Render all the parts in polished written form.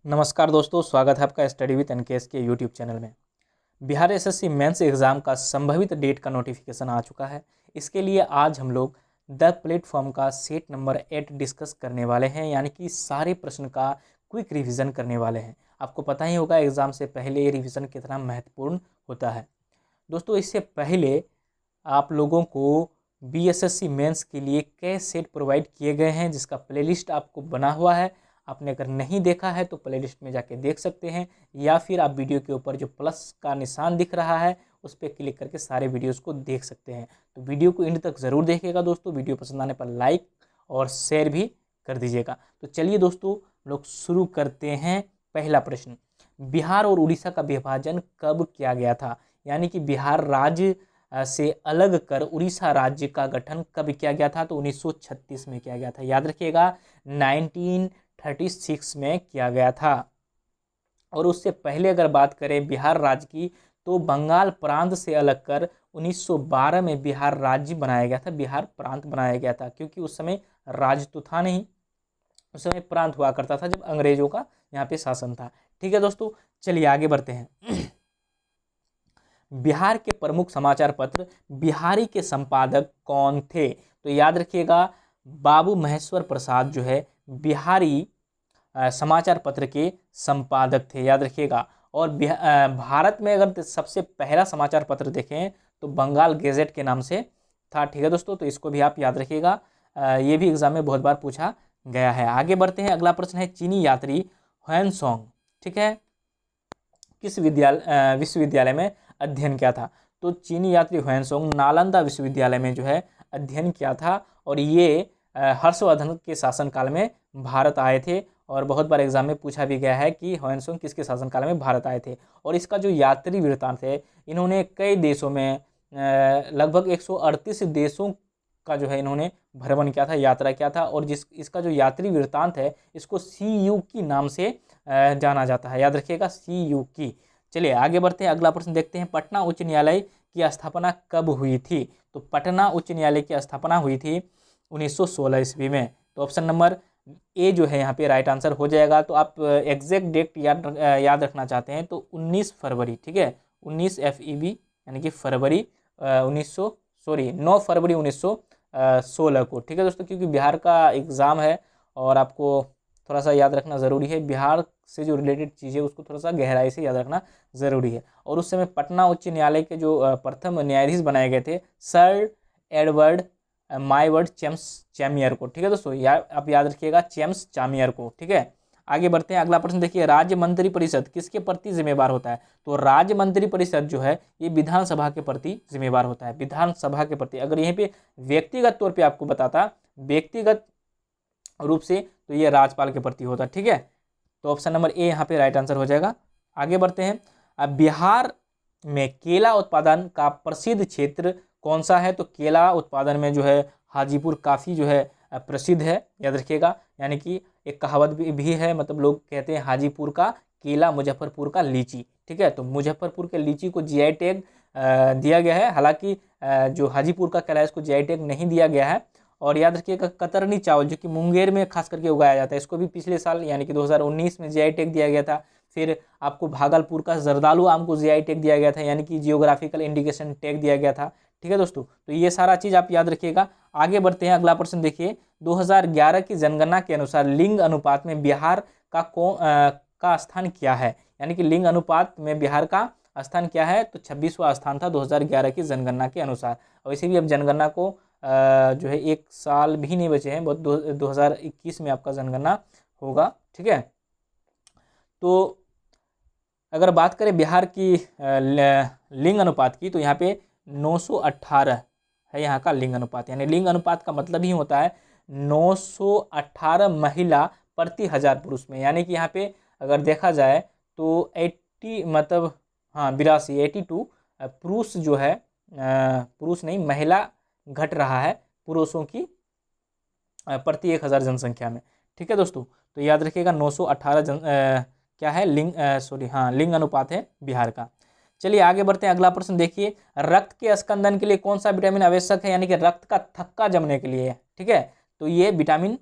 नमस्कार दोस्तों, स्वागत है आपका स्टडी विद एनकेएस के यूट्यूब चैनल में। बिहार एसएससी मेंस एग्ज़ाम का संभावित डेट का नोटिफिकेशन आ चुका है। इसके लिए आज हम लोग द प्लेटफॉर्म का सेट नंबर 8 डिस्कस करने वाले हैं, यानी कि सारे प्रश्न का क्विक रिवीजन करने वाले हैं। आपको पता ही होगा एग्ज़ाम से पहले रिवीजन कितना महत्वपूर्ण होता है। दोस्तों, इससे पहले आप लोगों को बीएसएससी मेंस के लिए कई सेट प्रोवाइड किए गए हैं, जिसका प्लेलिस्ट आपको बना हुआ है। आपने अगर नहीं देखा है तो प्लेलिस्ट में जाके देख सकते हैं, या फिर आप वीडियो के ऊपर जो प्लस का निशान दिख रहा है उस पर क्लिक करके सारे वीडियोस को देख सकते हैं। तो वीडियो को एंड तक ज़रूर देखिएगा दोस्तों। वीडियो पसंद आने पर लाइक और शेयर भी कर दीजिएगा। तो चलिए दोस्तों, लोग शुरू करते हैं। पहला प्रश्न, बिहार और उड़ीसा का विभाजन कब किया गया था? यानी कि बिहार राज्य से अलग कर उड़ीसा राज्य का गठन कब किया गया था? तो 1936 में किया गया था। याद रखिएगा, 1936 में किया गया था। और उससे पहले अगर बात करें बिहार राज्य की, तो बंगाल प्रांत से अलग कर 1912 में बिहार राज्य बनाया गया था, बिहार प्रांत बनाया गया था। क्योंकि उस समय राज्य तो था नहीं, उस समय प्रांत हुआ करता था जब अंग्रेजों का यहाँ पे शासन था। ठीक है दोस्तों, चलिए आगे बढ़ते हैं। बिहार के प्रमुख समाचार पत्र बिहारी के संपादक कौन थे? तो याद रखिएगा, बाबू महेश्वर प्रसाद जो है बिहारी समाचार पत्र के संपादक थे। याद रखिएगा। और भारत में अगर सबसे पहला समाचार पत्र देखें तो बंगाल गैजेट के नाम से था। ठीक है दोस्तों, तो इसको भी आप याद रखिएगा, ये भी एग्जाम में बहुत बार पूछा गया है। आगे बढ़ते हैं। अगला प्रश्न है, चीनी यात्री ह्वेनसोंग, ठीक है, किस विश्वविद्यालय में अध्ययन किया था? तो चीनी यात्री ह्वेनसोंग नालंदा विश्वविद्यालय में जो है अध्ययन किया था। और ये हर्षवर्धन के शासनकाल में भारत आए थे। और बहुत बार एग्जाम में पूछा भी गया है कि ह्वेनसोंग किसके शासनकाल में भारत आए थे। और इसका जो यात्री वृत्तांत है, इन्होंने कई देशों में लगभग 138 देशों का जो है इन्होंने भ्रमण किया था, यात्रा किया था। और इसका जो यात्री वृत्तांत है, इसको CU की नाम से जाना जाता है। याद रखिएगा, CU की। चलिए आगे बढ़ते हैं। अगला प्रश्न देखते हैं, पटना उच्च न्यायालय की स्थापना कब हुई थी? तो पटना उच्च न्यायालय की स्थापना हुई थी 1916 ईस्वी में। तो ऑप्शन नंबर ए जो है यहाँ पे राइट आंसर हो जाएगा। तो आप एग्जैक्ट डेट याद रखना चाहते हैं तो 19 फरवरी, ठीक है, 19 FEB यानी कि फरवरी 9 फरवरी 1916 को। ठीक है दोस्तों, क्योंकि बिहार का एग्ज़ाम है और आपको थोड़ा सा याद रखना ज़रूरी है। बिहार से जो रिलेटेड चीज़ें उसको थोड़ा सा गहराई से याद रखना ज़रूरी है। और उस समय पटना उच्च न्यायालय के जो प्रथम न्यायाधीश बनाए गए थे, सर एडवर्ड माईवर्ड चेम्स चैमियर को। ठीक है दोस्तों, आप याद रखिएगा, चेम्स चामियर को। ठीक है, आगे बढ़ते हैं। अगला प्रश्न देखिए, राज्य मंत्री परिषद किसके प्रति जिम्मेवार होता है? तो राज्य मंत्री परिषद जो है ये विधानसभा के प्रति जिम्मेवार होता है, विधानसभा के प्रति। अगर यहीं पे व्यक्तिगत तौर पे आपको बताता, व्यक्तिगत रूप से, तो ये राज्यपाल के प्रति होता। ठीक है, तो ऑप्शन नंबर ए यहाँ पे राइट आंसर हो जाएगा। आगे बढ़ते हैं। अब बिहार में केला उत्पादन का प्रसिद्ध क्षेत्र कौन सा है? तो केला उत्पादन में जो है हाजीपुर काफ़ी जो है प्रसिद्ध है। याद रखिएगा, यानी कि एक कहावत भी है, मतलब लोग कहते हैं हाजीपुर का केला, मुजफ्फरपुर का लीची। ठीक है, तो मुजफ्फरपुर के लीची को GI टैग दिया गया है। हालांकि जो हाजीपुर का केला है इसको GI टैग नहीं दिया गया है। और याद रखिएगा, कतरनी चावल जो कि मुंगेर में खास करके उगाया जाता है, इसको भी पिछले साल यानी कि 2019 में GI टैग दिया गया था। फिर आपको भागलपुर का जरदालू आम को GI टैग दिया गया था, यानी कि जियोग्राफिकल इंडिकेशन टैग दिया गया था। ठीक है दोस्तों, तो ये सारा चीज़ आप याद रखिएगा। आगे बढ़ते हैं। अगला प्रश्न देखिए, 2011 की जनगणना के अनुसार लिंग अनुपात में बिहार का स्थान क्या है? यानी कि लिंग अनुपात में बिहार का स्थान क्या है? तो 26वां स्थान था 2011 की जनगणना के अनुसार। और वैसे भी अब जनगणना को जो है 1 साल भी नहीं बचे हैं, बहुत 2021 में आपका जनगणना होगा। ठीक है, तो अगर बात करें बिहार की लिंग अनुपात की, तो यहाँ पे 918 है यहाँ का लिंग अनुपात। यानी लिंग अनुपात का मतलब ही होता है 918 महिला प्रति 1000 पुरुष में। यानी कि यहाँ पे अगर देखा जाए तो 82 पुरुष जो है, पुरुष नहीं, महिला घट रहा है पुरुषों की प्रति 1000 जनसंख्या में। ठीक है दोस्तों, तो याद रखिएगा 918 क्या है, लिंग अनुपात है बिहार का। चलिए आगे बढ़ते हैं। अगला प्रश्न देखिए, रक्त के स्कंदन के लिए कौन सा विटामिन आवश्यक है? यानी कि रक्त का थक्का जमने के लिए। ठीक है, तो ये विटामिन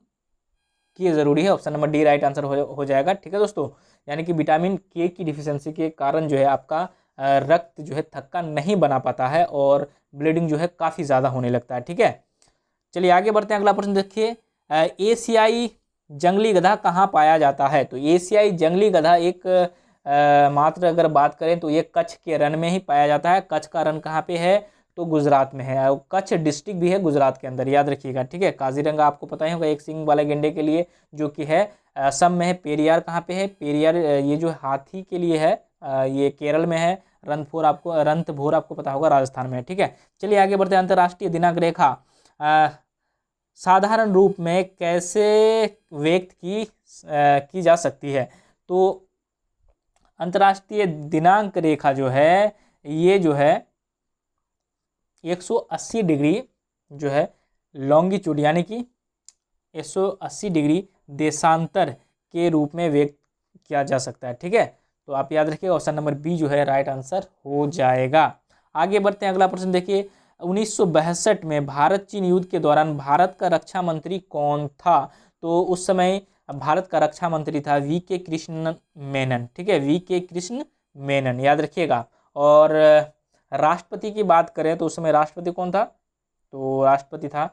के ज़रूरी है। Option number D right answer हो जाएगा। ठीक है दोस्तों, यानी कि विटामिन के की डिफिशियंसी के कारण जो है आपका रक्त जो है थक्का नहीं बना पाता है और ब्लीडिंग जो है काफ़ी ज़्यादा होने लगता है। ठीक है, चलिए आगे बढ़ते हैं। अगला प्रश्न देखिए, एशियाई जंगली गधा कहाँ पाया जाता है? तो एशियाई जंगली गधा एक मात्र अगर बात करें तो ये कच्छ के रण में ही पाया जाता है। कच्छ का रण कहाँ पे है? तो गुजरात में है, और कच्छ डिस्ट्रिक्ट भी है गुजरात के अंदर, याद रखिएगा। ठीक है, काजीरंगा आपको पता ही होगा एक सींग वाले गेंडे के लिए जो कि है असम में है। पेरियार कहाँ पे है? पेरियार ये जो हाथी के लिए है ये केरल में है। रणथंभौर आपको पता होगा राजस्थान में है। ठीक है, चलिए आगे बढ़ते हैं। अंतर्राष्ट्रीय दिनांक रेखा साधारण रूप में कैसे व्यक्त की जा सकती है? तो अंतर्राष्ट्रीय दिनांक रेखा जो है ये जो है 180 डिग्री जो है लॉन्गिट्यूड यानी कि 180 डिग्री देशांतर के रूप में व्यक्त किया जा सकता है। ठीक है, तो आप याद रखिए ऑप्शन नंबर बी जो है राइट आंसर हो जाएगा। आगे बढ़ते हैं। अगला प्रश्न देखिए, 1962 में भारत चीन युद्ध के दौरान भारत का रक्षा मंत्री कौन था? तो उस समय भारत का रक्षा मंत्री था वी के कृष्ण मेनन। ठीक है, वी के कृष्ण मेनन, याद रखिएगा। और राष्ट्रपति की बात करें तो उस समय राष्ट्रपति कौन था? तो राष्ट्रपति था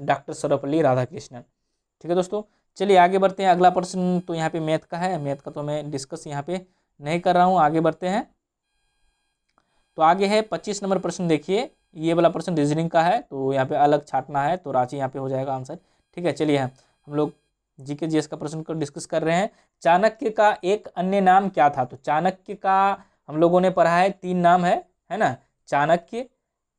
डॉक्टर सर्वपल्ली राधाकृष्णन। ठीक है दोस्तों, चलिए आगे बढ़ते हैं। अगला प्रश्न तो यहाँ पे मैथ का है, मैथ का तो मैं डिस्कस यहाँ पे नहीं कर रहा हूँ। आगे बढ़ते हैं, तो आगे है 25 नंबर प्रश्न। देखिए ये वाला प्रश्न रीजनिंग का है, तो यहाँ पे अलग छाटना है, तो रांची यहाँ पे हो जाएगा आंसर। ठीक है, चलिए हम लोग जीके जीएस का प्रश्न को डिस्कस कर रहे हैं। चाणक्य का एक अन्य नाम क्या था? तो चाणक्य का हम लोगों ने पढ़ा है 3 नाम है ना, चाणक्य,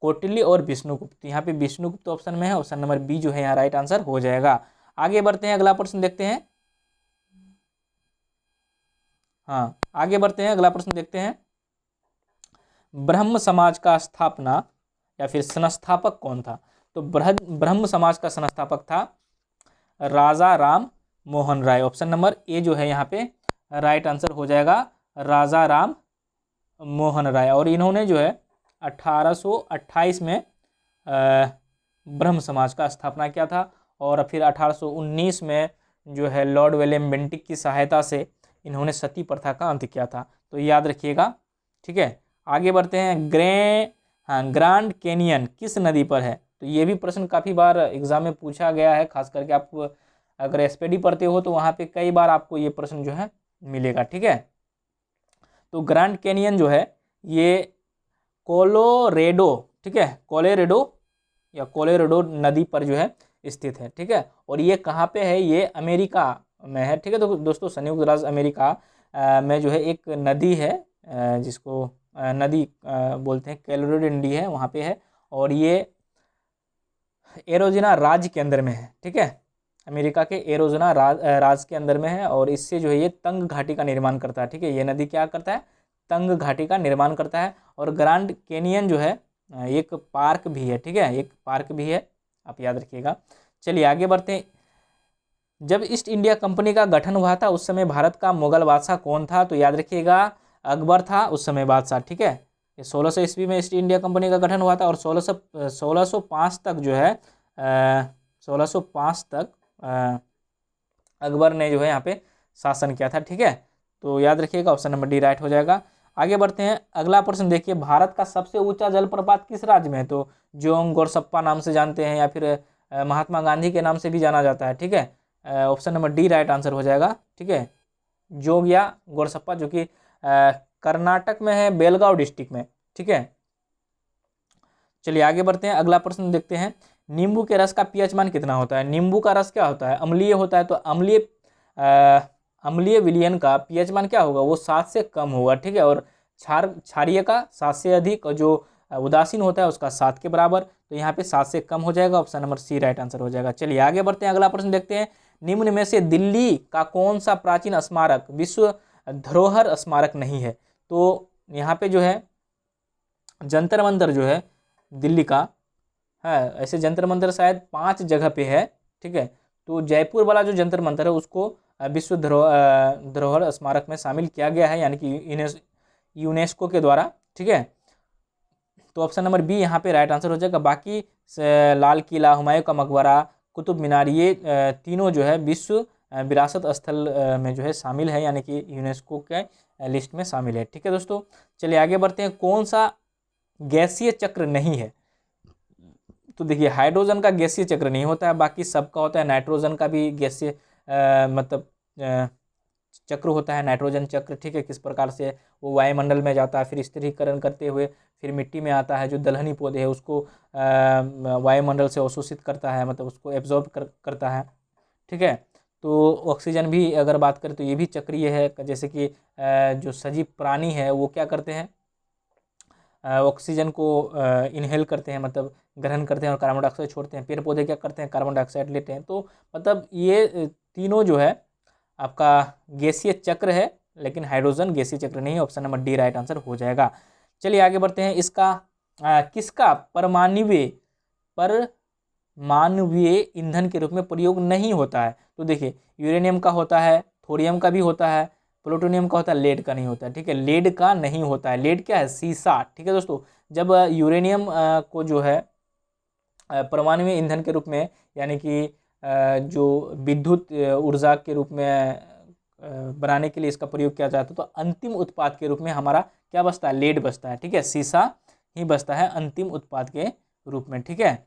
कौटिल्य और विष्णुगुप्त। तो यहाँ पे विष्णुगुप्त ऑप्शन में है, ऑप्शन नंबर बी जो है यहाँ राइट आंसर हो जाएगा। आगे बढ़ते हैं, अगला प्रश्न देखते हैं। हाँ, आगे बढ़ते हैं, अगला प्रश्न देखते हैं। ब्रह्म समाज का स्थापना या फिर संस्थापक कौन था? तो ब्रह्म समाज का संस्थापक था राजा Ram Mohan Roy. Option number A जो है यहाँ पे राइट आंसर हो जाएगा, राजा राम मोहन राय। और इन्होंने जो है 1828 में ब्रह्म समाज का स्थापना किया था, और फिर 1819 में जो है लॉर्ड विलियम बेंटिक की सहायता से इन्होंने सती प्रथा का अंत किया था। तो याद रखिएगा। ठीक है, आगे बढ़ते हैं। ग्रैंड कैनियन किस नदी पर है? तो ये भी प्रश्न काफ़ी बार एग्जाम में पूछा गया है, खास करके आप अगर एसपीडी पढ़ते हो तो वहाँ पे कई बार आपको ये प्रश्न जो है मिलेगा। ठीक है, तो ग्रैंड कैनियन जो है ये कोलोरेडो, ठीक है, कोलोरेडो या कोलोरेडो नदी पर जो है स्थित है। ठीक है, और ये कहाँ पे है? ये अमेरिका में है। ठीक है, तो दोस्तों संयुक्त राज्य अमेरिका में जो है एक नदी है जिसको नदी बोलते हैं, कोलोराडो नदी है, वहाँ पे है, और ये एरोजना राज्य के अंदर में है। ठीक है, अमेरिका के एरोजना राज्य के अंदर में है, और इससे जो है ये तंग घाटी का निर्माण करता है। ठीक है, ये नदी क्या करता है? तंग घाटी का निर्माण करता है। और ग्रैंड कैनियन जो है एक पार्क भी है। ठीक है, एक पार्क भी है, आप याद रखिएगा। चलिए आगे बढ़ते हैं। जब ईस्ट इंडिया कंपनी का गठन हुआ था उस समय भारत का मुगल बादशाह कौन था? तो याद रखिएगा अकबर था उस समय बादशाह। ठीक है, 1600 ईस्वी में ईस्ट इंडिया कंपनी का गठन हुआ था, और 1605 तक जो है 1605 तक अकबर ने जो है यहाँ पे शासन किया था। ठीक है, तो याद रखिएगा ऑप्शन नंबर डी राइट हो जाएगा। आगे बढ़ते हैं, अगला प्रश्न देखिए, भारत का सबसे ऊंचा जलप्रपात किस राज्य में है? तो जोंग गोरसप्पा नाम से जानते हैं, या फिर महात्मा गांधी के नाम से भी जाना जाता है। ठीक है, option number D right answer हो जाएगा। ठीक है, जोग या गोरसप्पा जो कि कर्नाटक में है, बेलगांव डिस्ट्रिक्ट में। ठीक है, चलिए आगे बढ़ते हैं, अगला प्रश्न देखते हैं। नींबू के रस का पीएच मान कितना होता है? नींबू का रस क्या होता है? अम्लीय होता है, तो अम्लीय विलयन का पीएच मान क्या होगा? वो 7 से कम होगा। ठीक है, और क्षारीय का 7 से अधिक, और जो उदासीन होता है उसका 7 के बराबर, तो यहाँ पे 7 से कम हो जाएगा। Option number C right answer हो जाएगा। चलिए आगे बढ़ते हैं, अगला प्रश्न देखते हैं। निम्न में से दिल्ली का कौन सा प्राचीन स्मारक विश्व धरोहर स्मारक नहीं है? तो यहाँ पे जो है जंतर मंतर जो है दिल्ली का है, ऐसे जंतर मंतर शायद 5 जगह पे है। ठीक है, तो जयपुर वाला जो जंतर मंतर है उसको विश्व धरोहर स्मारक में शामिल किया गया है, यानी कि यूनेस्को के द्वारा। ठीक है, तो ऑप्शन नंबर बी यहाँ पे राइट आंसर हो जाएगा। बाकी लाल किला, हुमायूं का मकबरा, कुतुब मीनार, ये तीनों जो है विश्व विरासत स्थल में जो है शामिल है, यानी कि यूनेस्को के लिस्ट में शामिल है। ठीक है दोस्तों, चलिए आगे बढ़ते हैं। कौन सा गैसीय चक्र नहीं है? तो देखिए हाइड्रोजन का गैसीय चक्र नहीं होता है, बाकी सबका होता है। नाइट्रोजन का भी गैसीय मतलब चक्र होता है, नाइट्रोजन चक्र। ठीक है, किस प्रकार से वो वायुमंडल में जाता है, फिर स्थिरीकरण करते हुए फिर मिट्टी में आता है। जो दलहनी पौधे है उसको वायुमंडल से अवशोषित करता है, मतलब उसको एब्जॉर्ब करता है। ठीक है, तो ऑक्सीजन भी अगर बात करें तो ये भी चक्रीय है। जैसे कि जो सजीव प्राणी है वो क्या करते हैं, ऑक्सीजन को इनहेल करते हैं, मतलब ग्रहण करते हैं और कार्बन डाइऑक्साइड छोड़ते हैं। पेड़ पौधे क्या करते हैं, कार्बन डाइऑक्साइड लेते हैं। तो मतलब ये तीनों जो है आपका गैसीय चक्र है, लेकिन हाइड्रोजन गैसीय चक्र नहीं है। Option number D right answer हो जाएगा। चलिए आगे बढ़ते हैं। इसका किसका परमाणुवीय ईंधन के रूप में प्रयोग नहीं होता है? तो देखिए यूरेनियम का होता है, थोरियम का भी होता है, प्लूटोनियम का होता है, लेड का नहीं होता है। ठीक है, लेड का नहीं होता है। लेड क्या है, सीसा। ठीक है दोस्तों, जब यूरेनियम को जो है परमाणुवीय ईंधन के रूप में, यानी कि जो विद्युत ऊर्जा के रूप में बनाने के लिए इसका प्रयोग किया जाता है, तो अंतिम उत्पाद के रूप में हमारा क्या बचता है, लेड बचता है। ठीक है, सीसा ही बचता है अंतिम उत्पाद के रूप में। ठीक है,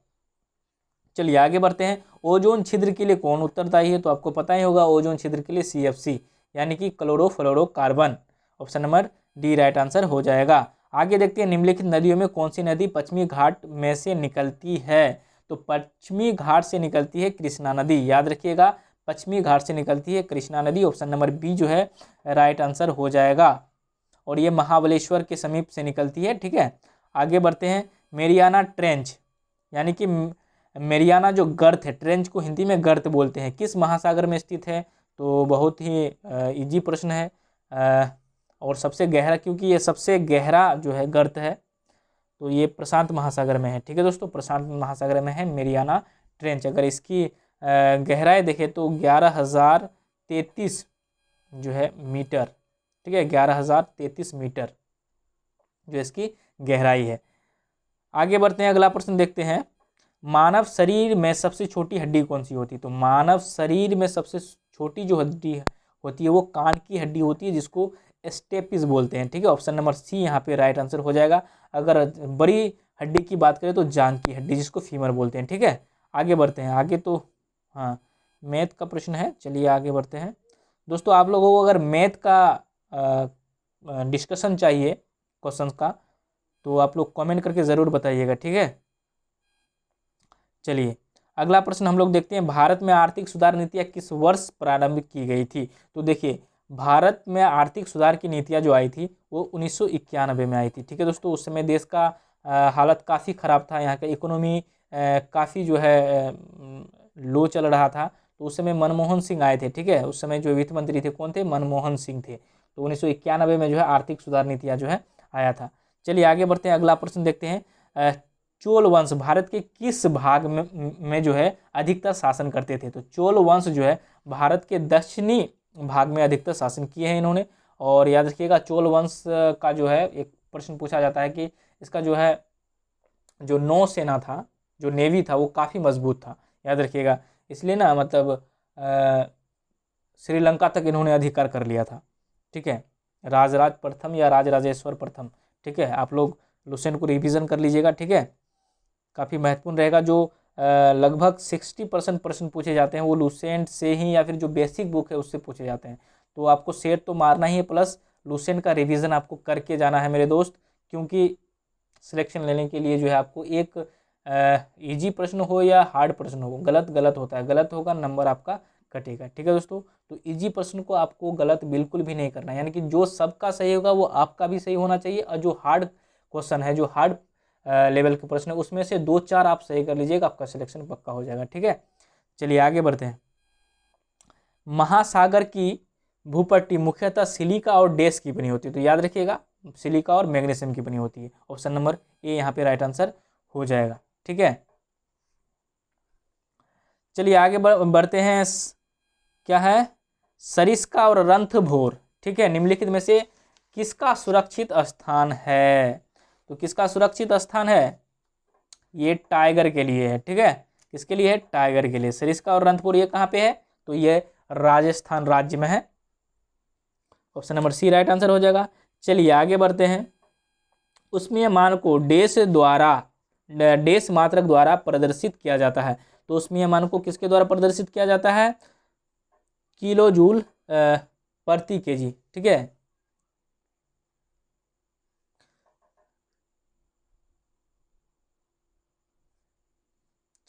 चलिए आगे बढ़ते हैं। ओजोन छिद्र के लिए कौन उत्तरदायी है? तो आपको पता ही होगा, ओजोन छिद्र के लिए CFC यानी कि chlorofluorocarbon. Option number D right answer हो जाएगा। आगे देखते हैं, निम्नलिखित नदियों में कौन सी नदी पश्चिमी घाट में से निकलती है? तो पश्चिमी घाट से निकलती है कृष्णा नदी। याद रखिएगा, पश्चिमी घाट से निकलती है कृष्णा नदी। ऑप्शन नंबर बी जो है राइट आंसर हो जाएगा। और ये महाबलेश्वर के समीप से निकलती है। ठीक है, आगे बढ़ते हैं। मेरियाना ट्रेंच यानी कि मेरियाना जो गर्त है, ट्रेंच को हिंदी में गर्त बोलते हैं, किस महासागर में स्थित है? तो बहुत ही इजी प्रश्न है और सबसे गहरा, क्योंकि ये सबसे गहरा जो है गर्त है, तो ये प्रशांत महासागर में है। ठीक है दोस्तों, प्रशांत महासागर में है मेरियाना ट्रेंच। अगर इसकी गहराई देखें तो 11,033 जो है मीटर। ठीक है, 11,033 मीटर जो इसकी गहराई है। आगे बढ़ते हैं, अगला प्रश्न देखते हैं। मानव शरीर में सबसे छोटी हड्डी कौन सी होती है? तो मानव शरीर में सबसे छोटी जो हड्डी होती है वो कान की हड्डी होती है, जिसको स्टेपिस बोलते हैं। ठीक है, ऑप्शन नंबर सी यहाँ पे राइट आंसर हो जाएगा। अगर बड़ी हड्डी की बात करें तो जांघ की हड्डी, जिसको फीमर बोलते हैं। ठीक है, आगे बढ़ते हैं। आगे तो हाँ मैथ का प्रश्न है, चलिए आगे बढ़ते हैं। दोस्तों आप लोगों को अगर मैथ का डिस्कशन चाहिए क्वेश्चंस का, तो आप लोग कमेंट करके ज़रूर बताइएगा। ठीक है, चलिए अगला प्रश्न हम लोग देखते हैं। भारत में आर्थिक सुधार नीतियाँ किस वर्ष प्रारंभ की गई थी? तो देखिए भारत में आर्थिक सुधार की नीतियाँ जो आई थी वो 1991 में आई थी। ठीक है दोस्तों, उस समय देश का हालत काफ़ी ख़राब था, यहाँ का इकोनॉमी काफ़ी जो है लो चल रहा था। तो उस समय मनमोहन सिंह आए थे। ठीक है, उस समय जो वित्त मंत्री थे कौन थे, मनमोहन सिंह थे। तो 1991 में जो है आर्थिक सुधार नीतियाँ जो है आया था। चलिए आगे बढ़ते हैं, अगला प्रश्न देखते हैं। चोल वंश भारत के किस भाग में जो है अधिकतर शासन करते थे? तो चोल वंश जो है भारत के दक्षिणी भाग में अधिकतर शासन किए हैं इन्होंने। और याद रखिएगा, चोल वंश का जो है एक प्रश्न पूछा जाता है कि इसका जो है जो नौसेना था, जो नेवी था, वो काफ़ी मजबूत था। याद रखिएगा, इसलिए ना मतलब श्रीलंका तक इन्होंने अधिकार कर लिया था। ठीक है, राजराज प्रथम या राजराजेश्वर प्रथम। ठीक है, आप लोग लुसेंट को रिवीजन कर लीजिएगा। ठीक है, काफ़ी महत्वपूर्ण रहेगा। जो लगभग 60% प्रश्न पूछे जाते हैं वो लुसेंट से ही या फिर जो बेसिक बुक है उससे पूछे जाते हैं। तो आपको सेट तो मारना ही है, प्लस लुसेंट का रिवीजन आपको करके जाना है मेरे दोस्त, क्योंकि सिलेक्शन लेने के लिए जो है आपको एक इजी प्रश्न हो या हार्ड प्रश्न हो, गलत गलत होता है, गलत होगा नंबर आपका कटेगा। ठीक है दोस्तों, तो इजी प्रश्न को आपको गलत बिल्कुल भी नहीं करना है, यानी कि जो सबका सही होगा वो आपका भी सही होना चाहिए। और जो हार्ड क्वेश्चन है, जो हार्ड लेवल के प्रश्न है, उसमें से 2-4 आप सही कर लीजिएगा, आपका सिलेक्शन पक्का हो जाएगा। ठीक है, चलिए आगे बढ़ते हैं। महासागर की भूपट्टी मुख्यतः सिलिका और डैश की बनी होती है। तो याद रखिएगा, सिलिका और मैग्नीशियम की बनी होती है। ऑप्शन नंबर ए यहाँ पे राइट आंसर हो जाएगा। ठीक है, चलिए आगे बढ़ते हैं। क्या है, सरिस्का और रंथभोर। ठीक है, निम्नलिखित में से किसका सुरक्षित स्थान है? तो किसका सुरक्षित स्थान है? ये टाइगर के लिए है। ठीक है, किसके लिए है? टाइगर के लिए। सरिस्का और रंथपुर ये कहाँ पे है? तो ये राजस्थान राज्य में है। Option number C right answer हो जाएगा। चलिए आगे बढ़ते हैं। उष्मीय मान को डेस मात्रक द्वारा प्रदर्शित किया जाता है। तो उष्मीय मान को किसके द्वारा प्रदर्शित किया जाता है? किलो जूल प्रति केजी। ठीक है,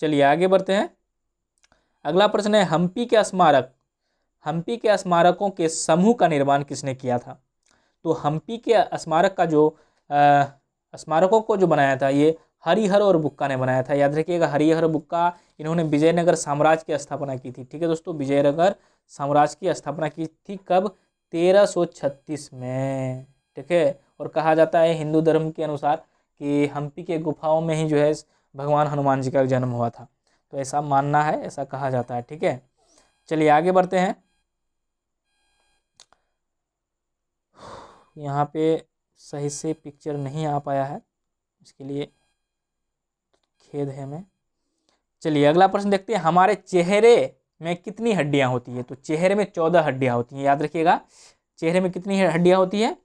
चलिए आगे बढ़ते हैं। अगला प्रश्न है हम्पी के स्मारकों के समूह का निर्माण किसने किया था? तो हम्पी के स्मारक का जो स्मारकों को जो बनाया था ये हरिहर और बुक्का ने बनाया था। याद रखिएगा, हरिहर और बुक्का इन्होंने विजयनगर साम्राज्य की स्थापना की थी। ठीक है दोस्तों, विजयनगर साम्राज्य की स्थापना की थी कब? 1336 में। ठीक है, और कहा जाता है हिंदू धर्म के अनुसार कि हम्पी के गुफाओं में ही जो है भगवान हनुमान जी का जन्म हुआ था। तो ऐसा मानना है, ऐसा कहा जाता है। ठीक है, चलिए आगे बढ़ते हैं। यहाँ पे सही से पिक्चर नहीं आ पाया है, इसके लिए खेद है हमें। चलिए अगला प्रश्न देखते हैं। हमारे चेहरे में कितनी हड्डियां होती है? तो चेहरे में 14 हड्डियां होती हैं। याद रखिएगा, चेहरे में कितनी हड्डियां होती है?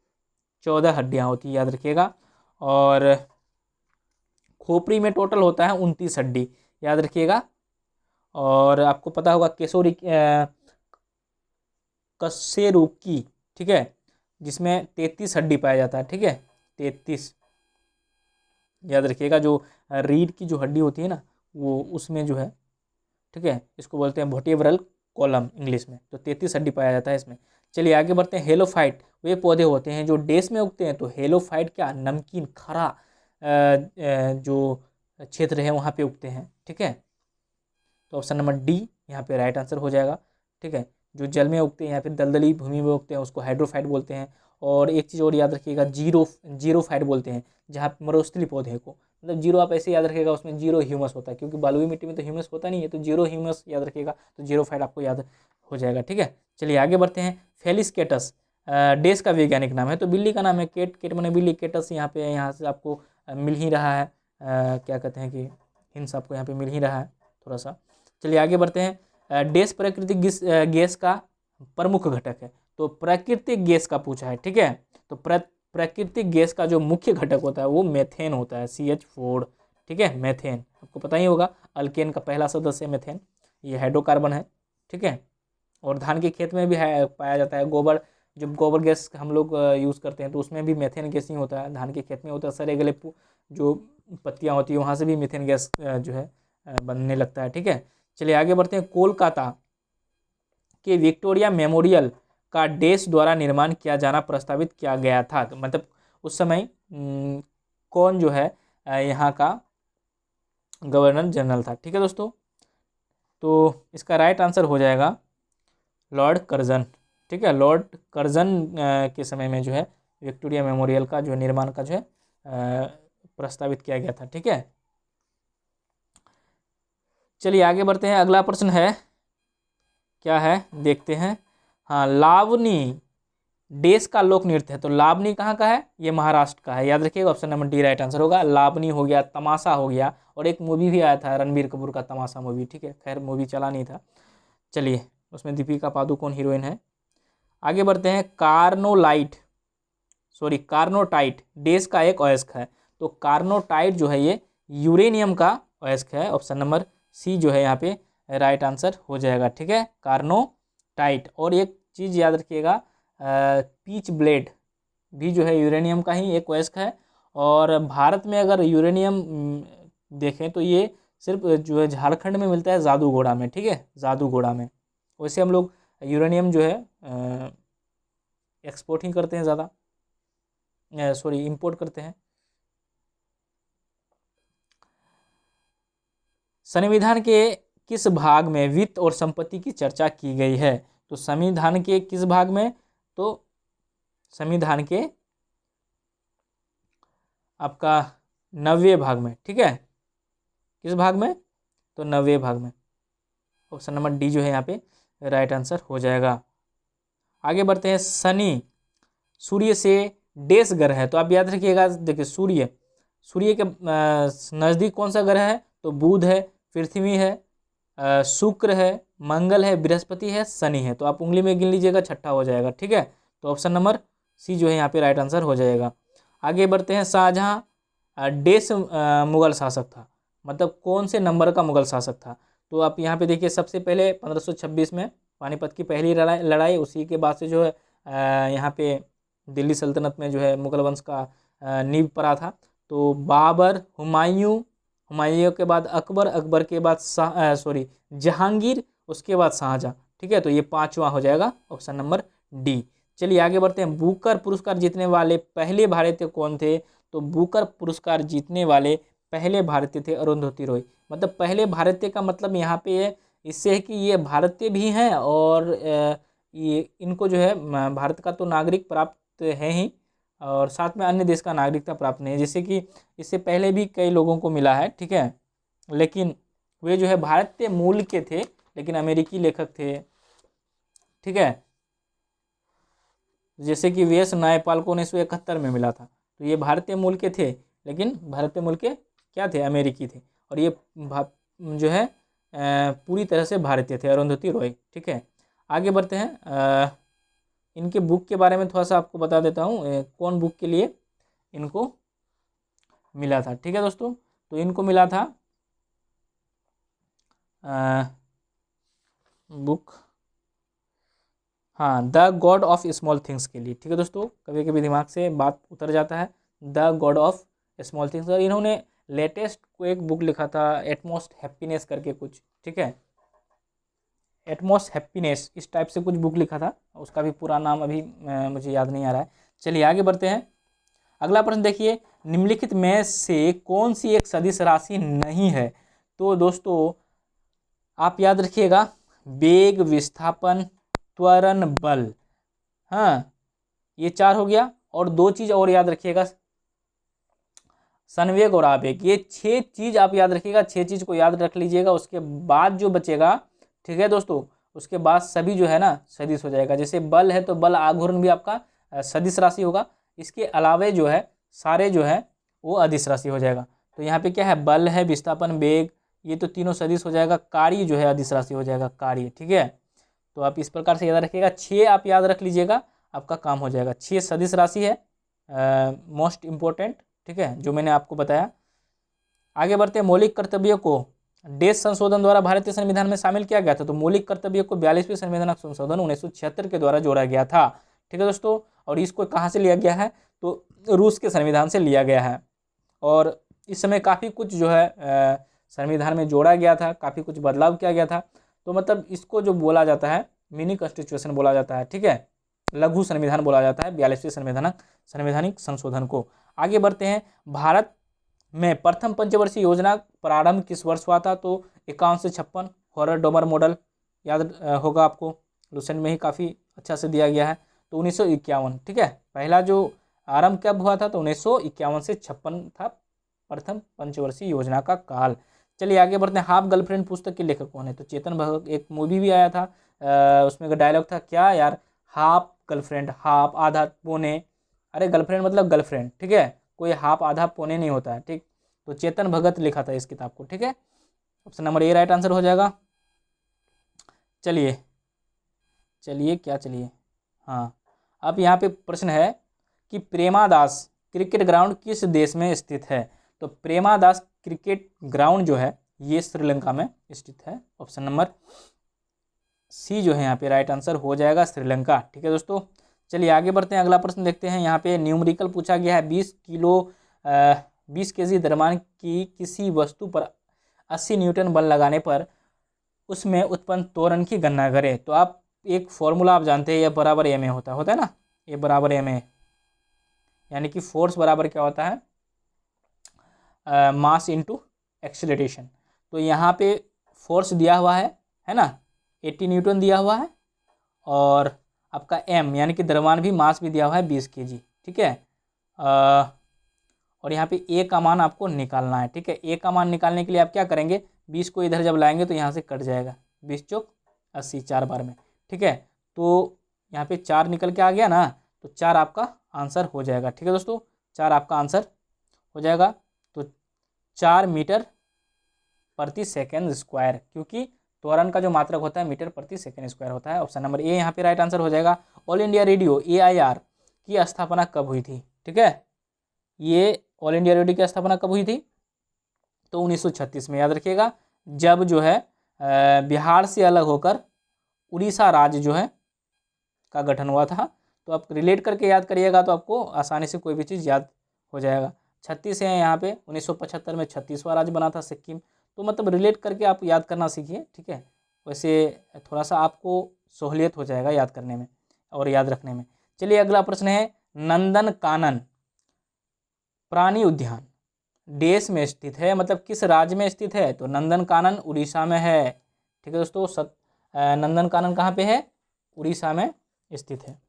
14 हड्डियां होती है, याद रखिएगा। और खोपड़ी में टोटल होता है 29 हड्डी, याद रखिएगा। और आपको पता होगा कशेरुकी, ठीक है, जिसमें 33 हड्डी पाया जाता है। ठीक है, 33, याद रखिएगा। जो रीढ़ की जो हड्डी होती है ना, वो उसमें जो है, ठीक है, इसको बोलते हैं वर्टिब्रल कॉलम इंग्लिश में। तो 33 हड्डी पाया जाता है इसमें। चलिए आगे बढ़ते हैं। हेलोफाइट वे पौधे होते हैं जो देश में उगते हैं। तो हेलोफाइट क्या? नमकीन खरा जो क्षेत्र है वहाँ पे उगते हैं। ठीक है, तो ऑप्शन नंबर डी यहाँ पे राइट आंसर हो जाएगा। ठीक है, जो जल में उगते हैं या फिर दलदली भूमि में उगते हैं उसको हाइड्रोफाइट बोलते हैं। और एक चीज़ और याद रखिएगा, जीरोफाइट बोलते हैं जहाँ मरुस्थलीय पौधे को, मतलब जीरो आप ऐसे याद रखिएगा, उसमें जीरो ह्यूमस होता है, क्योंकि बालुई मिट्टी में तो ह्यूमस होता नहीं है, तो जीरो ह्यूमस याद रखिएगा। तो जीरोफाइट आपको याद हो जाएगा। ठीक है, चलिए आगे बढ़ते हैं। फेलिस्केटस डेस का वैज्ञानिक नाम है। तो बिल्ली का नाम है केट मैंने बिल्ली, केटस यहाँ से आपको मिल ही रहा है। क्या कहते हैं कि हिंस आपको यहाँ पे मिल ही रहा है थोड़ा सा। चलिए आगे बढ़ते हैं। डेस प्राकृतिक गैस का प्रमुख घटक है। तो प्राकृतिक गैस का पूछा है। ठीक है, तो प्राकृतिक गैस का जो मुख्य घटक होता है वो मेथेन होता है, CH4। ठीक है, मेथेन आपको पता ही होगा, अल्केन का पहला सदस्य मेथेन, ये हाइड्रोकार्बन है। ठीक है, और धान के खेत में भी पाया जाता है। जब गोबर गैस हम लोग यूज़ करते हैं तो उसमें भी मेथेन गैस ही होता है। धान के खेत में होता है, सरे गले जो पत्तियाँ होती है वहाँ से भी मेथेन गैस जो है बनने लगता है। ठीक है, चलिए आगे बढ़ते हैं। कोलकाता के विक्टोरिया मेमोरियल का देश द्वारा निर्माण किया जाना प्रस्तावित किया गया था। तो मतलब उस समय कौन जो है यहाँ का गवर्नर जनरल था? ठीक है दोस्तों, तो इसका राइट आंसर हो जाएगा लॉर्ड कर्जन। ठीक है, लॉर्ड कर्जन के समय में जो है विक्टोरिया मेमोरियल का जो निर्माण का जो है प्रस्तावित किया गया था। ठीक है, चलिए आगे बढ़ते हैं। अगला प्रश्न है, क्या है देखते हैं। हाँ, लावनी देश का लोक नृत्य है। तो लावनी कहाँ का है? ये महाराष्ट्र का है, याद रखिएगा। Option number D right answer होगा। लावनी हो गया, तमाशा हो गया, और एक मूवी भी आया था रणबीर कपूर का, तमाशा मूवी। ठीक है, खैर मूवी चला नहीं था। चलिए, उसमें दीपिका पादुकोण हीरोइन है। आगे बढ़ते हैं। कार्नोटाइट देश का एक अयस्क है। तो कार्नोटाइट जो है ये यूरेनियम का अयस्क है। ऑप्शन नंबर सी जो है यहाँ पे राइट आंसर हो जाएगा। ठीक है, कार्नोटाइट। और एक चीज़ याद रखिएगा, पीच ब्लेड भी जो है यूरेनियम का ही एक अयस्क है। और भारत में अगर यूरेनियम देखें तो ये सिर्फ जो है झारखंड में मिलता है, जादूगोड़ा में। ठीक है, जादूगोड़ा में। वैसे हम लोग यूरेनियम जो है एक्सपोर्ट ही करते हैं ज़्यादा, सॉरी इंपोर्ट करते हैं। संविधान के किस भाग में वित्त और संपत्ति की चर्चा की गई है? तो संविधान के किस भाग में? तो संविधान के आपका 90वें भाग में। ठीक है, किस भाग में? तो 90वें भाग में। ऑप्शन नंबर डी जो है यहाँ पे राइट आंसर हो जाएगा। आगे बढ़ते हैं। शनि सूर्य से डेस ग्रह है। तो आप याद रखिएगा, देखिए सूर्य के नज़दीक कौन सा ग्रह है? तो बुध है, पृथ्वी है, शुक्र है, मंगल है, बृहस्पति है, शनि है। तो आप उंगली में गिन लीजिएगा, छठा हो जाएगा। ठीक है, तो ऑप्शन नंबर सी जो है यहाँ पे राइट आंसर हो जाएगा। आगे बढ़ते हैं। शाहजहाँ डेस मुगल शासक था, मतलब कौन से नंबर का मुगल शासक था। तो आप यहाँ पे देखिए, सबसे पहले 1526 में पानीपत की पहली लड़ाई, उसी के बाद से जो है यहाँ पे दिल्ली सल्तनत में जो है मुगल वंश का नींव पड़ा था। तो बाबर, हुमायूं के बाद अकबर, अकबर के बाद जहांगीर, उसके बाद शाहजहां। ठीक है, तो ये पांचवा हो जाएगा ऑप्शन नंबर डी। चलिए आगे बढ़ते हैं। बुकर पुरस्कार जीतने वाले पहले भारतीय कौन थे। तो बुकर पुरस्कार जीतने वाले पहले भारतीय थे अरुंधति रॉय। मतलब पहले भारतीय का मतलब यहाँ पे इससे है कि ये भारतीय भी हैं और ये इनको जो है भारत का तो नागरिक प्राप्त है ही, और साथ में अन्य देश का नागरिकता प्राप्त नहीं है। जैसे कि इससे पहले भी कई लोगों को मिला है। ठीक है, लेकिन वे जो है भारतीय मूल के थे, लेकिन अमेरिकी लेखक थे। ठीक है, जैसे कि वीएस नायपाल को 1971 में मिला था। तो ये भारतीय मूल के थे, लेकिन भारतीय मूल के क्या थे, अमेरिकी थे। और ये जो है पूरी तरह से भारतीय थे, अरुंधति रॉय। ठीक है, आगे बढ़ते हैं। इनके बुक के बारे में थोड़ा सा आपको बता देता हूँ, कौन बुक के लिए इनको मिला था। ठीक है दोस्तों, तो इनको मिला था बुक, हाँ, the God of small things के लिए। ठीक है दोस्तों, कभी कभी दिमाग से बात उतर जाता है, the God of small things. और इन्होंने लेटेस्ट को एक बुक लिखा था, एटमोस्ट हैप्पीनेस करके कुछ। ठीक है, एटमोस्ट हैप्पीनेस, इस टाइप से कुछ बुक लिखा था, उसका भी पूरा नाम अभी मुझे याद नहीं आ रहा है। चलिए आगे बढ़ते हैं। अगला प्रश्न देखिए, निम्नलिखित में से कौन सी एक सदिश राशि नहीं है। तो दोस्तों आप याद रखिएगा, वेग, विस्थापन, त्वरण, बल। हाँ, ये चार हो गया। और दो चीज और याद रखिएगा, संवेग और आवेग। ये 6 चीज आप याद रखिएगा, 6 चीज को याद रख लीजिएगा। उसके बाद जो बचेगा, ठीक है दोस्तों, उसके बाद सभी जो है ना सदिश हो जाएगा। जैसे बल है तो बल आघूर्ण भी आपका सदिश राशि होगा। इसके अलावे जो है सारे जो है वो अदिश राशि हो जाएगा। तो यहाँ पे क्या है, बल है, विस्थापन, वेग, ये तो तीनों सदिश हो जाएगा। कार्य जो है अदिश राशि हो जाएगा, कार्य। ठीक है, तो आप इस प्रकार से याद रखिएगा, 6 आप याद रख लीजिएगा, आपका काम हो जाएगा। 6 सदिश राशि है मोस्ट इंपॉर्टेंट। ठीक है, जो मैंने आपको बताया। आगे बढ़ते हैं। मौलिक कर्तव्यों को देश संशोधन द्वारा भारतीय संविधान में शामिल किया गया था। तो मौलिक कर्तव्यों को 42वें संविधान संशोधन 1976 के द्वारा जोड़ा गया था। ठीक है दोस्तों, और इसको कहाँ से लिया गया है, तो रूस के संविधान से लिया गया है। और इस समय काफ़ी कुछ जो है संविधान में जोड़ा गया था, काफ़ी कुछ बदलाव किया गया था। तो मतलब इसको जो बोला जाता है मिनी कॉन्स्टिट्यूशन बोला जाता है। ठीक है, लघु संविधान बोला जाता है 42वें संवैधानिक संशोधन को। आगे बढ़ते हैं। भारत में प्रथम पंचवर्षीय योजना प्रारंभ किस वर्ष हुआ था। तो 51 से 56, हॉरर डोमर मॉडल याद होगा आपको, लुसेंट में ही काफ़ी अच्छा से दिया गया है। तो 1951। ठीक है, पहला जो आरंभ कब हुआ था, तो 1951 से 56 था प्रथम पंचवर्षीय योजना का काल। चलिए आगे बढ़ते हैं। हाफ गर्लफ्रेंड पुस्तक के लेखक कौन है। तो चेतन भगत, एक मूवी भी आया था, उसमें का डायलॉग था क्या यार, हाफ गर्लफ्रेंड, हाफ आधा पौने, अरे गर्लफ्रेंड मतलब गर्लफ्रेंड। ठीक है, कोई हाफ आधा पौने नहीं होता है। ठीक, तो चेतन भगत लिखा था इस किताब को। ठीक है, option number A right answer हो जाएगा। चलिए चलिए क्या चलिए, हाँ, अब यहाँ पे प्रश्न है कि प्रेमादास क्रिकेट ग्राउंड किस देश में स्थित है। तो प्रेमादास क्रिकेट ग्राउंड जो है ये श्रीलंका में स्थित है। ऑप्शन नंबर सी जो है यहाँ पे राइट आंसर हो जाएगा, श्रीलंका। ठीक है दोस्तों, चलिए आगे बढ़ते हैं। अगला प्रश्न देखते हैं। यहाँ पे न्यूमेरिकल पूछा गया है, 20 केजी द्रव्यमान की किसी वस्तु पर 80 न्यूटन बल लगाने पर उसमें उत्पन्न त्वरण की गणना करें। तो आप एक फॉर्मूला आप जानते हैं, यह बराबर एम ए होता है ना, ये बराबर एम ए, यानी कि फोर्स बराबर क्या होता है, मास इनटू एक्सीलरेशन। तो यहाँ पे फोर्स दिया हुआ है ना, 80 न्यूटन दिया हुआ है, और आपका एम यानी कि द्रव्यमान भी, मास भी दिया हुआ है 20 केजी। ठीक है, और यहाँ पे ए का मान आपको निकालना है। ठीक है, ए का मान निकालने के लिए आप क्या करेंगे, 20 को इधर जब लाएंगे तो यहाँ से कट जाएगा, 20 चौक 80, 4 बार में। ठीक है, तो यहाँ पे 4 निकल के आ गया ना, तो 4 आपका आंसर हो जाएगा। ठीक है दोस्तों, 4 आपका आंसर हो जाएगा। तो 4 मीटर प्रति सेकेंड स्क्वायर, क्योंकि त्वरण का जो मात्रक होता है मीटर प्रति सेकेंड स्क्वायर होता है। ऑप्शन नंबर ए यहाँ पे राइट आंसर हो जाएगा। ऑल इंडिया रेडियो AIR की स्थापना कब हुई थी? ठीक है, ये ऑल इंडिया रेडियो की स्थापना कब हुई थी? तो 1936 में, याद रखिएगा, जब जो है बिहार से अलग होकर उड़ीसा राज्य जो है का गठन हुआ था। तो आप रिलेट करके याद करिएगा तो आपको आसानी से कोई भी चीज़ याद हो जाएगा। 36 है यहाँ पे, 1975 में 36वां राज्य बना था सिक्किम। तो मतलब रिलेट करके आप याद करना सीखिए, ठीक है। वैसे थोड़ा सा आपको सहूलियत हो जाएगा याद करने में और याद रखने में। चलिए अगला प्रश्न है, नंदन कानन प्राणी उद्यान देश में स्थित है, मतलब किस राज्य में स्थित है? तो नंदन कानन उड़ीसा में है। ठीक है दोस्तों, नंदन कानन कहाँ पे है? उड़ीसा में स्थित है।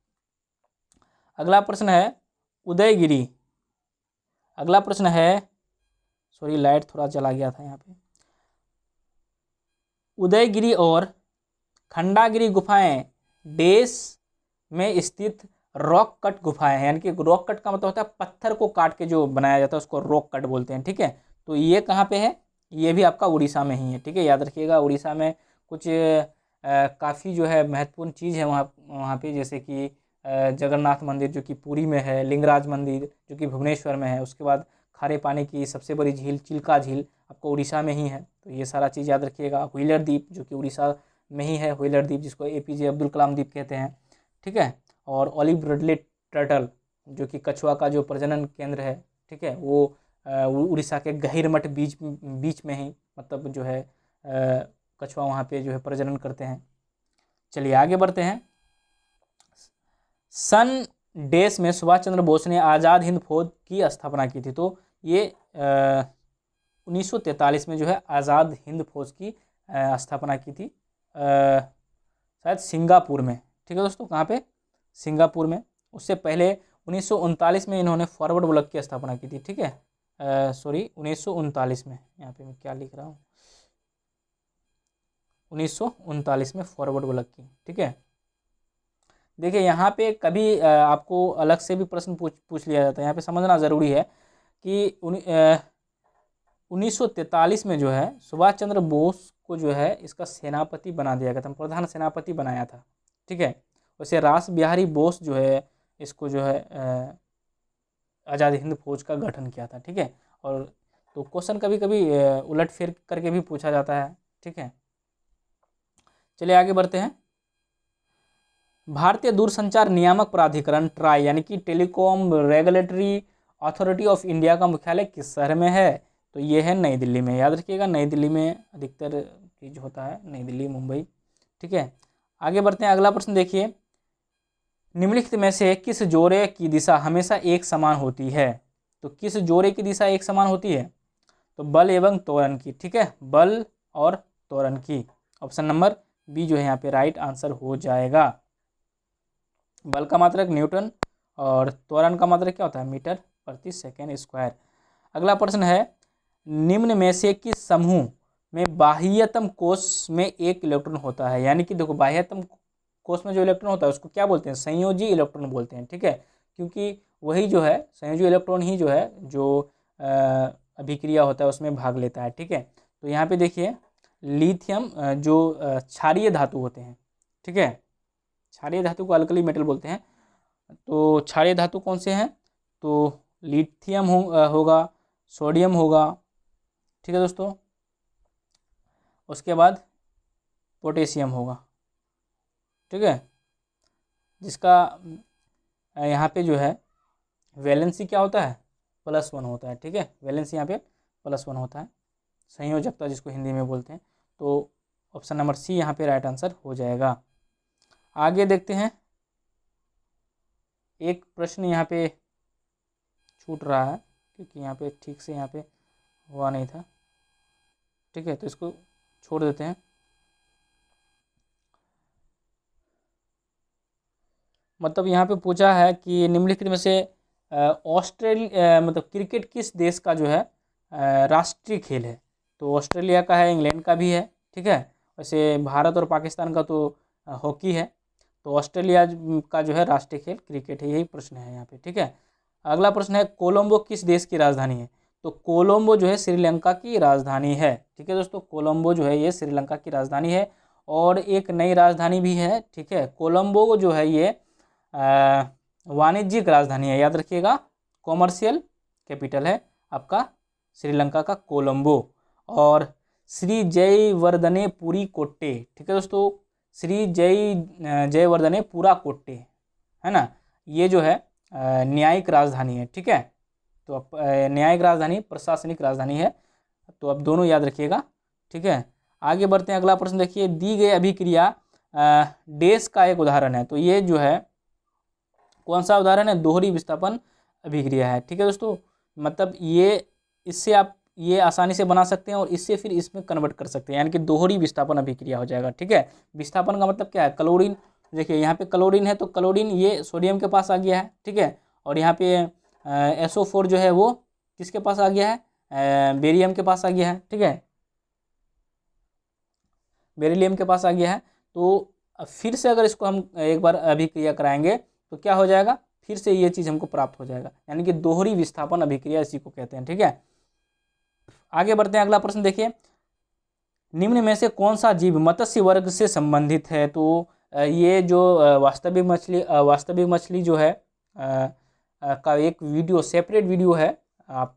अगला प्रश्न है उदयगिरी। अगला प्रश्न है, सॉरी लाइट थोड़ा चला गया था यहाँ पे। उदयगिरी और खंडागिरी गुफाएं देश में स्थित रॉक कट गुफाएं हैं, यानी कि रॉक कट का मतलब होता है पत्थर को काट के जो बनाया जाता है उसको रॉक कट बोलते हैं। ठीक है, तो ये कहाँ पे है? ये भी आपका उड़ीसा में ही है। ठीक है, याद रखिएगा, उड़ीसा में कुछ काफ़ी जो है महत्वपूर्ण चीज़ है वहाँ पे, जैसे कि जगन्नाथ मंदिर जो कि पुरी में है, लिंगराज मंदिर जो कि भुवनेश्वर में है, उसके बाद खारे पानी की सबसे बड़ी झील चिल्का झील आपको उड़ीसा में ही है। तो ये सारा चीज़ याद रखिएगा। व्हीलर द्वीप जो कि उड़ीसा में ही है, व्हीलर द्वीप जिसको APJ अब्दुल कलाम द्वीप कहते हैं। ठीक है, और ऑलिव रिडले टर्टल जो कि कछुआ का जो प्रजनन केंद्र है, ठीक है, वो उड़ीसा के गहिरमठ बीच में ही मतलब जो है कछुआ वहाँ पे जो है प्रजनन करते हैं। चलिए आगे बढ़ते हैं। सन डैश में सुभाष चंद्र बोस ने आज़ाद हिंद फौज की स्थापना की थी। तो ये 1943 में जो है आज़ाद हिंद फौज की स्थापना की थी, शायद सिंगापुर में। ठीक है दोस्तों, कहाँ पे? सिंगापुर में। उससे पहले 1939 में इन्होंने फॉरवर्ड ब्लॉक की स्थापना की थी। ठीक है, सॉरी 1939 में, यहाँ पे मैं क्या लिख रहा हूँ, 1939 में फॉरवर्ड ब्लॉक की। ठीक है, देखिए यहाँ पे कभी आपको अलग से भी प्रश्न पूछ लिया जाता है, यहाँ पे समझना ज़रूरी है कि 1943 में जो है सुभाष चंद्र बोस को जो है इसका सेनापति बना दिया गया था, प्रधान सेनापति बनाया था। ठीक है, वैसे रास बिहारी बोस जो है इसको जो है आज़ाद हिंद फौज का गठन किया था। ठीक है, और तो क्वेश्चन कभी कभी उलट फेर करके भी पूछा जाता है। ठीक है, चलिए आगे बढ़ते हैं। भारतीय दूरसंचार नियामक प्राधिकरण ट्राई यानी कि telecom regulatory authority of India का मुख्यालय किस शहर में है? तो ये है नई दिल्ली में। याद रखिएगा, नई दिल्ली में अधिकतर चीज होता है, नई दिल्ली, मुंबई। ठीक है, आगे बढ़ते हैं। अगला प्रश्न देखिए, निम्नलिखित में से किस जोड़े की दिशा हमेशा एक समान होती है? तो किस जोड़े की दिशा एक समान होती है? तो बल एवं त्वरण की। ठीक है, बल और त्वरण की। ऑप्शन नंबर बी जो है यहाँ पे राइट आंसर हो जाएगा। बल का मात्रक न्यूटन और त्वरण का मात्रक क्या होता है? मीटर प्रति सेकेंड स्क्वायर। अगला प्रश्न है, निम्न में से किस समूह में बाह्यतम कोश में एक इलेक्ट्रॉन होता है? यानी कि देखो, बाह्यतम कोश में जो इलेक्ट्रॉन होता है उसको क्या बोलते हैं? संयोजी इलेक्ट्रॉन बोलते हैं। ठीक है, क्योंकि वही जो है संयोजी इलेक्ट्रॉन ही जो है जो अभिक्रिया होता है उसमें भाग लेता है। ठीक है, तो यहाँ पे देखिए लिथियम जो क्षारीय धातु होते हैं। ठीक है, क्षारीय धातु को अल्कली मेटल बोलते हैं। तो क्षारीय धातु कौन से हैं? तो लिथियम होगा, सोडियम होगा। ठीक है दोस्तों, उसके बाद पोटेशियम होगा। ठीक है, जिसका यहाँ पे जो है वैलेंसी क्या होता है? +1 होता है। ठीक है, वैलेंसी यहाँ पे +1 होता है, संयोजकता जिसको हिंदी में बोलते हैं। तो ऑप्शन नंबर सी यहाँ पे राइट आंसर हो जाएगा। आगे देखते हैं, एक प्रश्न यहाँ पे छूट रहा है क्योंकि यहाँ पे ठीक से यहाँ पे हुआ नहीं था। ठीक है, तो इसको छोड़ देते हैं। मतलब यहाँ पे पूछा है कि निम्नलिखित में से ऑस्ट्रेलिया मतलब क्रिकेट किस देश का जो है राष्ट्रीय खेल है? तो ऑस्ट्रेलिया का है, इंग्लैंड का भी है। ठीक है, वैसे भारत और पाकिस्तान का तो हॉकी है। तो ऑस्ट्रेलिया का जो है राष्ट्रीय खेल क्रिकेट है, यही प्रश्न है यहाँ पे। ठीक है, अगला प्रश्न है, कोलंबो किस देश की राजधानी है? तो कोलंबो जो है श्रीलंका की राजधानी है। ठीक है दोस्तों, कोलंबो जो है ये श्रीलंका की राजधानी है। और एक नई राजधानी भी है। ठीक है, कोलंबो जो है ये वाणिज्यिक राजधानी है, याद रखिएगा, कॉमर्शियल कैपिटल है आपका श्रीलंका का कोलंबो। और श्री जयवर्धने पुरी कोट्टे, ठीक है दोस्तों, श्री जयवर्धने पुरा कोट्टे, है ना, ये जो है न्यायिक राजधानी है। ठीक है, तो अब न्यायिक राजधानी, प्रशासनिक राजधानी है, तो अब दोनों याद रखिएगा। ठीक है, आगे बढ़ते हैं। अगला प्रश्न देखिए, दी गई अभिक्रिया डेस का एक उदाहरण है। तो ये जो है कौन सा उदाहरण है? दोहरी विस्थापन अभिक्रिया है। ठीक है दोस्तों, मतलब ये, इससे आप ये आसानी से बना सकते हैं और इससे फिर इसमें कन्वर्ट कर सकते हैं, यानी कि दोहरी विस्थापन अभिक्रिया हो जाएगा। ठीक है, विस्थापन का मतलब क्या है? क्लोरीन, देखिए यहाँ पे क्लोरीन है तो क्लोरीन ये सोडियम के पास आ गया है। ठीक है, और यहाँ पे SO4 जो है वो किसके पास आ गया है? बेरियम के पास आ गया है। ठीक है, बेरिलियम के पास आ गया है। तो फिर से अगर इसको हम एक बार अभिक्रिया कराएंगे तो क्या हो जाएगा? फिर से ये चीज़ हमको प्राप्त हो जाएगा, यानी कि दोहरी विस्थापन अभिक्रिया इसी को कहते हैं। ठीक है, आगे बढ़ते हैं। अगला प्रश्न देखिए, निम्न में से कौन सा जीव मत्स्य वर्ग से संबंधित है? तो ये जो वास्तविक मछली जो है का एक वीडियो, सेपरेट वीडियो है, आप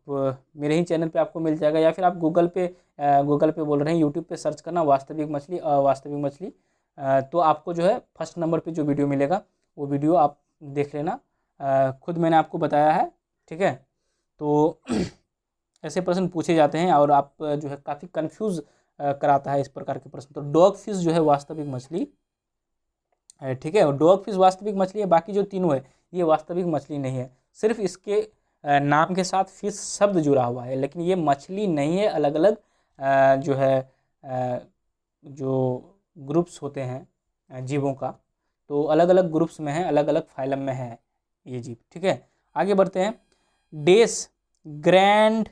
मेरे ही चैनल पे आपको मिल जाएगा, या फिर आप गूगल पे बोल रहे हैं, यूट्यूब पे सर्च करना वास्तविक मछली, अवास्तविक मछली, तो आपको जो है फर्स्ट नंबर पे जो वीडियो मिलेगा वो वीडियो आप देख लेना। खुद मैंने आपको बताया है। ठीक है, तो ऐसे प्रश्न पूछे जाते हैं और आप जो है काफ़ी कंफ्यूज कराता है इस प्रकार के प्रश्न। तो डॉग फिश जो है वास्तविक मछली है। ठीक है, और डॉग फिश वास्तविक मछली है, बाकी जो तीनों है ये वास्तविक मछली नहीं है, सिर्फ इसके नाम के साथ फिश शब्द जुड़ा हुआ है, लेकिन ये मछली नहीं है। अलग अलग जो है जो ग्रुप्स होते हैं जीवों का, तो अलग अलग ग्रुप्स में है, अलग अलग फाइलम में है ये जीव। ठीक है, आगे बढ़ते हैं। डेस ग्रैंड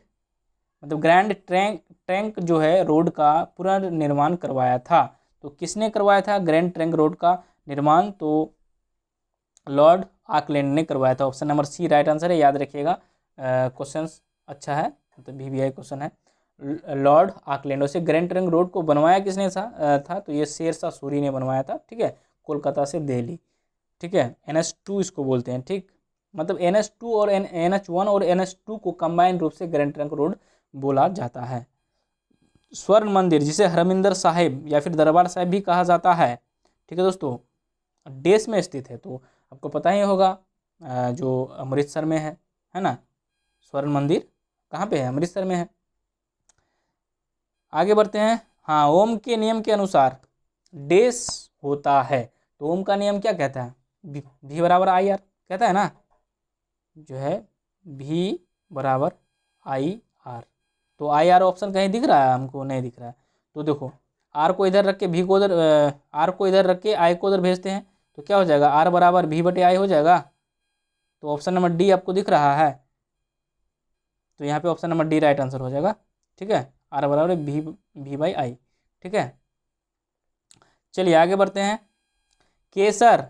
ट्रंक जो है रोड का पुनर्निर्माण करवाया था। तो किसने करवाया था ग्रैंड ट्रंक रोड का निर्माण? तो लॉर्ड ऑकलैंड ने करवाया था। Option number C right answer है, याद रखिएगा, क्वेश्चन अच्छा है, मतलब VVI क्वेश्चन है। लॉर्ड ऑकलैंड से ग्रैंड ट्रंक रोड को बनवाया किसने था? तो ये शेरशाह सूरी ने बनवाया था। ठीक है, कोलकाता से दिल्ली। ठीक है, NH2 इसको बोलते हैं। ठीक, मतलब NH2 और NH1 और NH2 को कंबाइन रूप से ग्रैंड ट्रंक रोड बोला जाता है। स्वर्ण मंदिर, जिसे हरमिंदर साहिब या फिर दरबार साहिब भी कहा जाता है, ठीक है दोस्तों, देश में स्थित है। तो आपको पता ही होगा जो अमृतसर में है ना, स्वर्ण मंदिर कहाँ पे है? अमृतसर में है। आगे बढ़ते हैं। हाँ, ओम के नियम के अनुसार डेस होता है। तो ओम का नियम क्या कहता है? V बराबर IR कहता है ना, जो है V बराबर IR। तो IR ऑप्शन कहीं दिख रहा है? हमको नहीं दिख रहा है। तो देखो, R को इधर रख के V को उधर, R को इधर रख के I को उधर भेजते हैं, तो क्या हो जाएगा? R बराबर V/I हो जाएगा। तो ऑप्शन नंबर डी आपको दिख रहा है, तो यहाँ पे option number D right answer हो जाएगा। ठीक है, R बराबर V/I। ठीक है, चलिए आगे बढ़ते हैं। केसर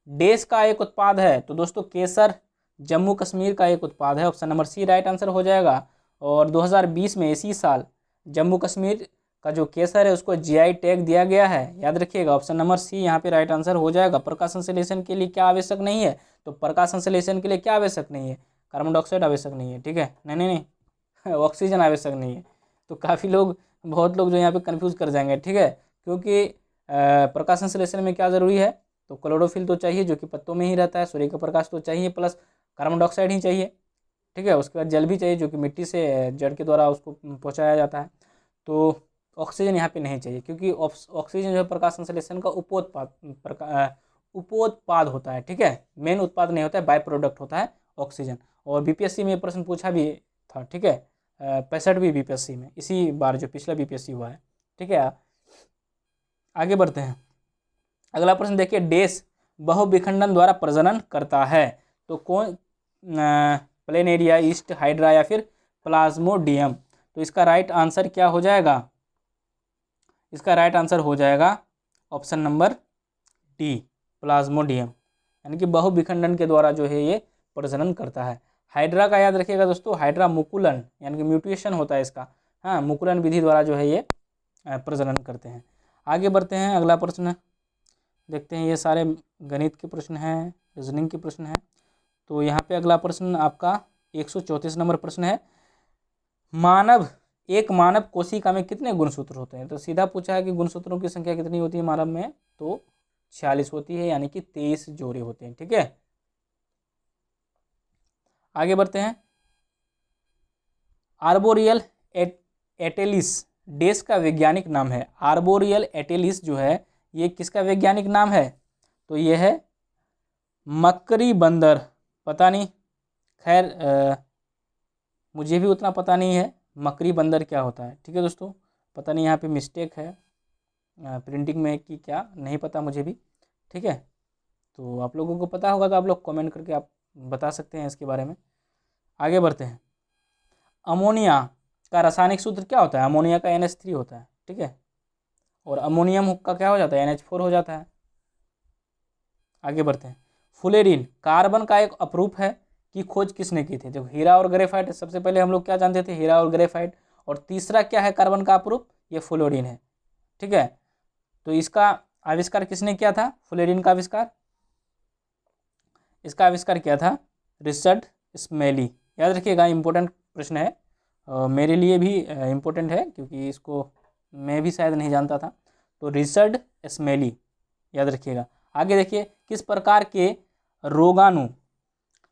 देश का एक उत्पाद है। तो दोस्तों केसर जम्मू कश्मीर का एक उत्पाद है। Option number C right answer हो जाएगा। और 2020 में इसी साल जम्मू कश्मीर का जो केसर है उसको GI टैग दिया गया है, याद रखिएगा। ऑप्शन नंबर सी यहाँ पे राइट आंसर हो जाएगा। प्रकाश संश्लेषण के लिए क्या आवश्यक नहीं है? तो प्रकाश संश्लेषण के लिए क्या आवश्यक नहीं है? कार्बन डाइऑक्साइड आवश्यक नहीं है। ठीक है, नहीं ऑक्सीजन आवश्यक नहीं है। तो काफ़ी लोग, बहुत लोग जो यहाँ पे कंफ्यूज कर जाएंगे। ठीक है, क्योंकि प्रकाश संश्लेषण में क्या ज़रूरी है? तो क्लोरोफिल तो चाहिए जो कि पत्तों में ही रहता है, सूर्य का प्रकाश तो चाहिए, प्लस कार्बन डाइऑक्साइड ही चाहिए। ठीक है, उसके बाद जल भी चाहिए जो कि मिट्टी से जड़ के द्वारा उसको पहुँचाया जाता है। तो ऑक्सीजन यहाँ पे नहीं चाहिए, क्योंकि ऑक्सीजन जो है प्रकाश संश्लेषण का उपोत्पाद होता है। ठीक है, मेन उत्पाद नहीं होता है, बाय प्रोडक्ट होता है ऑक्सीजन। और BPSC में प्रश्न पूछा भी था। ठीक है, 65वीं BPSC में, इसी बार जो पिछला BPSC हुआ है। ठीक है, आगे बढ़ते हैं। अगला प्रश्न देखिए, देश बहुविखंडन द्वारा प्रजनन करता है। तो कौन? प्लेनेरिया, ईस्ट हाइड्रा या फिर प्लाज्मोडियम। तो इसका राइट आंसर क्या हो जाएगा? इसका राइट आंसर हो जाएगा ऑप्शन नंबर डी, प्लाज्मोडियम, यानी कि बहुविखंडन के द्वारा जो है ये प्रजनन करता है। हाइड्रा का याद रखिएगा दोस्तों, हाइड्रा मुकुलन यानी कि म्यूटेशन होता है इसका, हाँ, मुकुलन विधि द्वारा जो है ये प्रजनन करते हैं। आगे बढ़ते हैं, अगला प्रश्न देखते हैं। ये सारे गणित के प्रश्न हैं, रीजनिंग के प्रश्न हैं। तो यहाँ पे अगला प्रश्न आपका 134 नंबर प्रश्न है, एक मानव कोशिका में कितने गुणसूत्र होते हैं? तो सीधा पूछा है कि गुणसूत्रों की संख्या कितनी होती है मानव में, तो 46 होती है, यानी कि 23 जोड़े होते हैं। ठीक है, आगे बढ़ते हैं। आर्बोरियल एटेलिस देश का वैज्ञानिक नाम है। आर्बोरियल एटेलिस जो है ये किसका वैज्ञानिक नाम है? तो ये है मकरी बंदर, पता नहीं, खैर मुझे भी उतना पता नहीं है मकरी बंदर क्या होता है। ठीक है दोस्तों, पता नहीं यहाँ पे मिस्टेक है प्रिंटिंग में कि क्या, नहीं पता मुझे भी। ठीक है, तो आप लोगों को पता होगा तो आप लोग कमेंट करके आप बता सकते हैं इसके बारे में। आगे बढ़ते हैं। अमोनिया का रासायनिक सूत्र क्या होता है? अमोनिया का NH3 होता है। ठीक है, और अमोनियम का क्या हो जाता है? NH4 हो जाता है। आगे बढ़ते हैं। फुलेरिन कार्बन का एक अपरूप है की खोज किसने की थी? देखो, हीरा और ग्रेफाइट, सबसे पहले हम लोग क्या जानते थे? हीरा और ग्रेफाइट। और तीसरा क्या है कार्बन का अपरूप? ये फ्लोरीन है। ठीक है, तो इसका आविष्कार किसने किया था? फ्लोरीन का आविष्कार, इसका आविष्कार किया था रिचर्ड स्मेली। याद रखिएगा, इंपॉर्टेंट प्रश्न है, मेरे लिए भी इम्पोर्टेंट है क्योंकि इसको मैं भी शायद नहीं जानता था। तो रिचर्ड स्मेली, याद रखिएगा। आगे देखिए, किस प्रकार के रोगाणु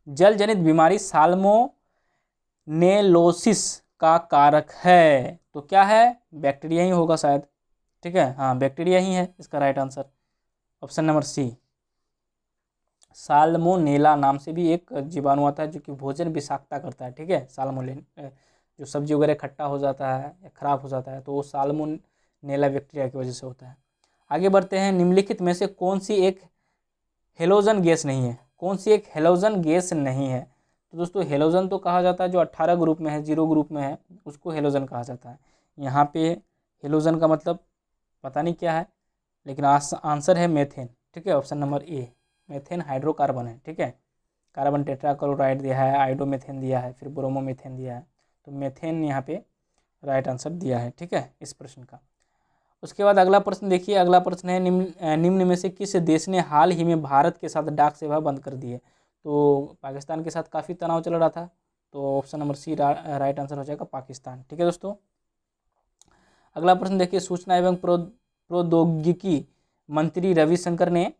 जल जनित बीमारी साल्मोनेलोसिस का कारक है? तो क्या है? बैक्टीरिया ही होगा शायद। ठीक है, हाँ, बैक्टीरिया ही है इसका right answer, option number C. Salmonella नाम से भी एक जीवाणु आता है जो कि भोजन विषाक्तता करता है। ठीक है, साल्मोनेला जो सब्जी वगैरह खट्टा हो जाता है या खराब हो जाता है तो वो साल्मोनेला बैक्टीरिया की वजह से होता है। आगे बढ़ते हैं। निम्नलिखित में से कौन सी एक हेलोजन गैस नहीं है? कौन सी एक हेलोजन गैस नहीं है? तो दोस्तों, हेलोजन तो कहा जाता है जो 18 ग्रुप में है, 0 ग्रुप में है, उसको हेलोजन कहा जाता है। यहाँ पे हेलोजन का मतलब पता नहीं क्या है, लेकिन आंसर है मेथेन। ठीक है, option number A, methane hydrocarbon है। ठीक है, कार्बन टेट्राक्लोराइड दिया है, आइडोमेथेन दिया है, फिर ब्रोमोमेथेन दिया है, तो मेथेन यहाँ पे राइट आंसर दिया है। ठीक है, इस प्रश्न का। उसके बाद अगला प्रश्न देखिए, अगला प्रश्न है निम्न में से किस देश ने हाल ही में भारत के साथ डाक सेवा बंद कर दी है? तो पाकिस्तान के साथ काफ़ी तनाव चल रहा था, तो option number C right answer हो जाएगा, पाकिस्तान। ठीक है दोस्तों, अगला प्रश्न देखिए, सूचना एवं प्रौद्योगिकी मंत्री रविशंकर ने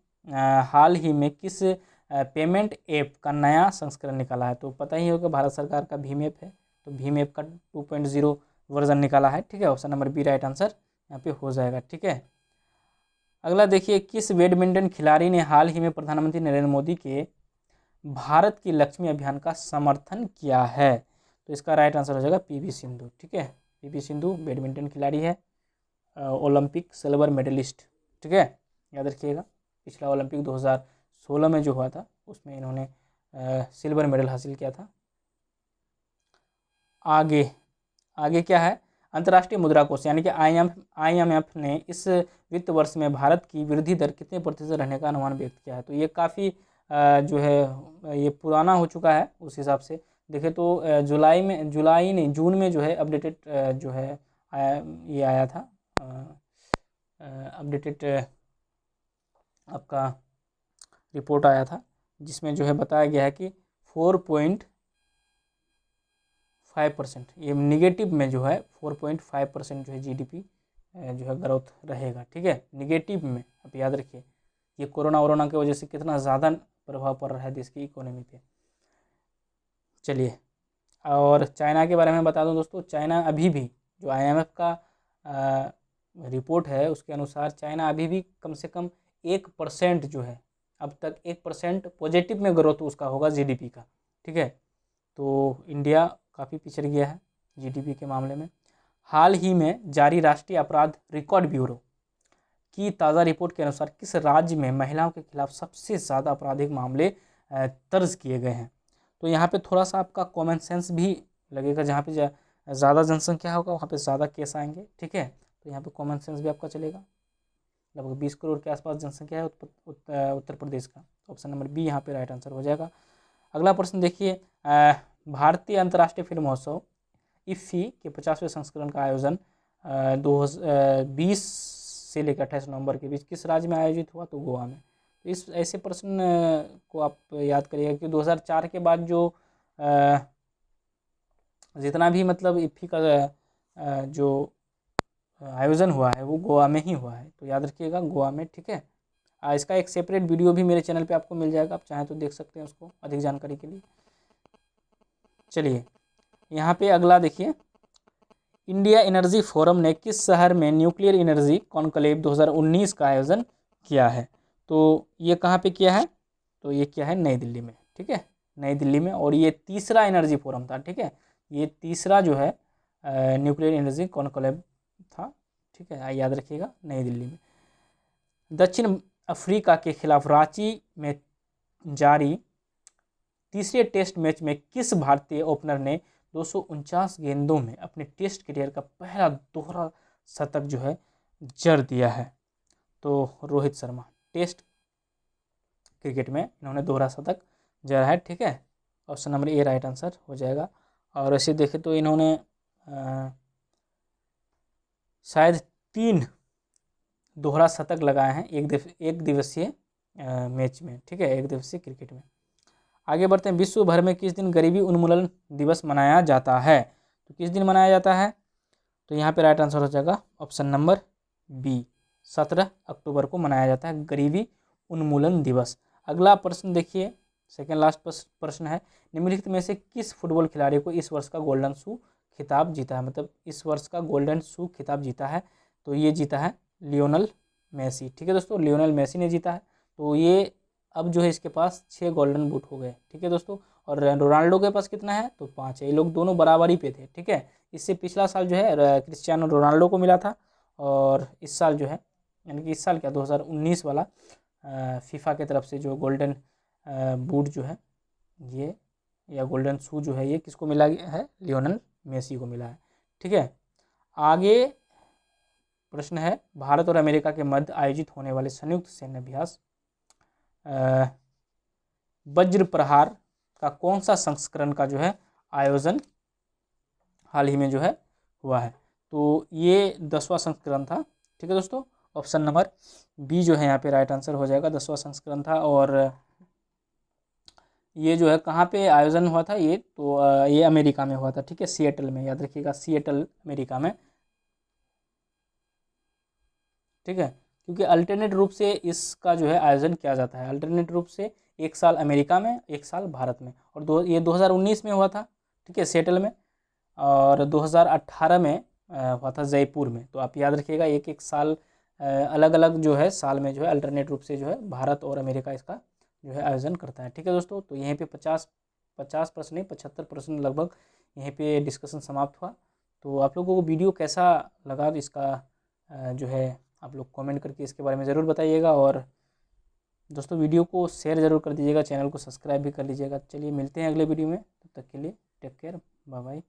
हाल ही में किस पेमेंट ऐप का नया संस्करण निकाला है? तो पता ही होगा, भारत सरकार का भीम ऐप है, तो भीम ऐप का 2.0 वर्जन निकाला है। ठीक है, option number B right answer यहाँ पे हो जाएगा। ठीक है, अगला देखिए, किस बैडमिंटन खिलाड़ी ने हाल ही में प्रधानमंत्री नरेंद्र मोदी के भारत की लक्ष्मी अभियान का समर्थन किया है? तो इसका राइट आंसर हो जाएगा PV सिंधु। ठीक है, PV सिंधु बैडमिंटन खिलाड़ी है, ओलंपिक सिल्वर मेडलिस्ट। ठीक है, याद रखिएगा, पिछला ओलंपिक 2016 में जो हुआ था उसमें इन्होंने सिल्वर मेडल हासिल किया था। आगे आगे क्या है? अंतर्राष्ट्रीय मुद्रा कोष यानी कि IMF ने इस वित्त वर्ष में भारत की वृद्धि दर कितने प्रतिशत रहने का अनुमान व्यक्त किया है? तो ये काफ़ी जो है ये पुराना हो चुका है, उस हिसाब से देखें तो जून में जो है अपडेटेड जो है ये आया था, अपडेटेड आपका रिपोर्ट आया था, जिसमें जो है बताया गया है कि 4.5%, ये निगेटिव में जो है 4.5% जो है GDP जो है ग्रोथ रहेगा। ठीक है, निगेटिव में, आप याद रखिए, ये कोरोना की वजह से कितना ज़्यादा प्रभाव पड़ रहा है देश की इकोनॉमी पे। चलिए, और चाइना के बारे में बता दूं दोस्तों, चाइना अभी भी जो IMF का रिपोर्ट है उसके अनुसार चाइना अभी भी कम से कम 1% जो है, अब तक 1% पॉजिटिव में ग्रोथ उसका होगा GDP का। ठीक है, तो इंडिया काफ़ी पिछड़ गया है GDP के मामले में। हाल ही में जारी राष्ट्रीय अपराध रिकॉर्ड ब्यूरो की ताज़ा रिपोर्ट के अनुसार किस राज्य में महिलाओं के खिलाफ सबसे ज़्यादा आपराधिक मामले दर्ज किए गए हैं? तो यहाँ पे थोड़ा सा आपका कॉमन सेंस भी लगेगा, जहाँ पे ज़्यादा जनसंख्या होगा वहाँ पे ज़्यादा केस आएंगे। ठीक है, तो यहाँ पे कॉमन सेंस भी आपका चलेगा। लगभग 20 करोड़ के आसपास जनसंख्या है उत्तर प्रदेश का, तो ऑप्शन नंबर बी यहाँ पे राइट आंसर हो जाएगा। अगला प्रश्न देखिए, भारतीय अंतर्राष्ट्रीय फिल्म महोत्सव इफ्फी के 50वें संस्करण का आयोजन 2020 से लेकर 28 नवंबर के बीच किस राज्य में आयोजित हुआ? तो गोवा में। तो इस ऐसे प्रश्न को आप याद करिएगा कि 2004 के बाद जो जितना भी मतलब इफ्फी का जो आयोजन हुआ है वो गोवा में ही हुआ है, तो याद रखिएगा गोवा में, ठीक है। इसका एक सेपरेट वीडियो भी मेरे चैनल पे आपको मिल जाएगा, आप चाहें तो देख सकते हैं उसको अधिक जानकारी के लिए। चलिए यहाँ पे अगला देखिए, इंडिया एनर्जी फोरम ने किस शहर में न्यूक्लियर एनर्जी कॉन्क्लेव 2019 का आयोजन किया है? तो ये कहाँ पे किया है? तो ये किया है नई दिल्ली में, ठीक है, नई दिल्ली में। और ये तीसरा एनर्जी फोरम था, ठीक है, ये तीसरा जो है न्यूक्लियर एनर्जी कॉन्क्लेव था, ठीक है, याद रखिएगा, नई दिल्ली में। दक्षिण अफ्रीका के खिलाफ रांची में जारी तीसरे टेस्ट मैच में किस भारतीय ओपनर ने 249 गेंदों में अपने टेस्ट करियर का पहला दोहरा शतक जो है जड़ दिया है? तो रोहित शर्मा, टेस्ट क्रिकेट में इन्होंने दोहरा शतक जड़ा है, ठीक है, option number A right answer हो जाएगा। और ऐसे देखें तो इन्होंने शायद 3 दोहरा शतक लगाए हैं एक दिवसीय मैच में, ठीक है, एक दिवसीय क्रिकेट में। आगे बढ़ते हैं, विश्व भर में किस दिन गरीबी उन्मूलन दिवस मनाया जाता है? तो किस दिन मनाया जाता है? तो यहाँ पे राइट आंसर हो जाएगा ऑप्शन नंबर बी, 17 अक्टूबर को मनाया जाता है गरीबी उन्मूलन दिवस। अगला प्रश्न देखिए, सेकेंड लास्ट प्रश्न है, निम्नलिखित में से किस फुटबॉल खिलाड़ी को इस वर्ष का गोल्डन शू खिताब जीता है? मतलब इस वर्ष का गोल्डन शू खिताब जीता है, तो ये जीता है लियोनेल मेसी, ठीक है दोस्तों, लियोनेल मेसी ने जीता है। तो ये अब जो है इसके पास 6 गोल्डन बूट हो गए, ठीक है दोस्तों। और रोनाल्डो के पास कितना है? तो 5 है। ये लोग दोनों बराबरी पे थे, ठीक है। इससे पिछला साल जो है क्रिस्टियानो रोनाल्डो को मिला था, और इस साल जो है, यानी कि इस साल क्या 2019 वाला फीफा की तरफ से जो गोल्डन बूट जो है ये, या गोल्डन शू जो है, ये किसको मिला है? लियोनेल मेसी को मिला है, ठीक है। आगे प्रश्न है, भारत और अमेरिका के मध्य आयोजित होने वाले संयुक्त सैन्य अभ्यास वज्र प्रहार का कौन सा संस्करण का जो है आयोजन हाल ही में जो है हुआ है? तो ये 10वां संस्करण था, ठीक है दोस्तों, ऑप्शन नंबर बी जो है यहाँ पे राइट आंसर हो जाएगा, 10वां संस्करण था। और ये जो है कहाँ पे आयोजन हुआ था? ये तो ये अमेरिका में हुआ था, ठीक है, सिएटल में, याद रखिएगा, सिएटल अमेरिका में, ठीक है। क्योंकि अल्टरनेट रूप से इसका जो है आयोजन किया जाता है, अल्टरनेट रूप से एक साल अमेरिका में, एक साल भारत में। और ये 2019 में हुआ था, ठीक है, सिएटल में, और 2018 में हुआ था जयपुर में। तो आप याद रखिएगा, एक एक साल अलग अलग जो है साल में जो है अल्टरनेट रूप से जो है भारत और अमेरिका इसका जो है आयोजन करता है, ठीक है दोस्तों। तो यहीं पे 50 प्रश्न नहीं, 75 प्रश्न लगभग यहीं पे डिस्कशन समाप्त हुआ। तो आप लोगों को वीडियो कैसा लगा, इसका जो है आप लोग कमेंट करके इसके बारे में ज़रूर बताइएगा। और दोस्तों वीडियो को शेयर ज़रूर कर दीजिएगा, चैनल को सब्सक्राइब भी कर लीजिएगा। चलिए मिलते हैं अगले वीडियो में, तब तक के लिए टेक केयर, बाय बाय।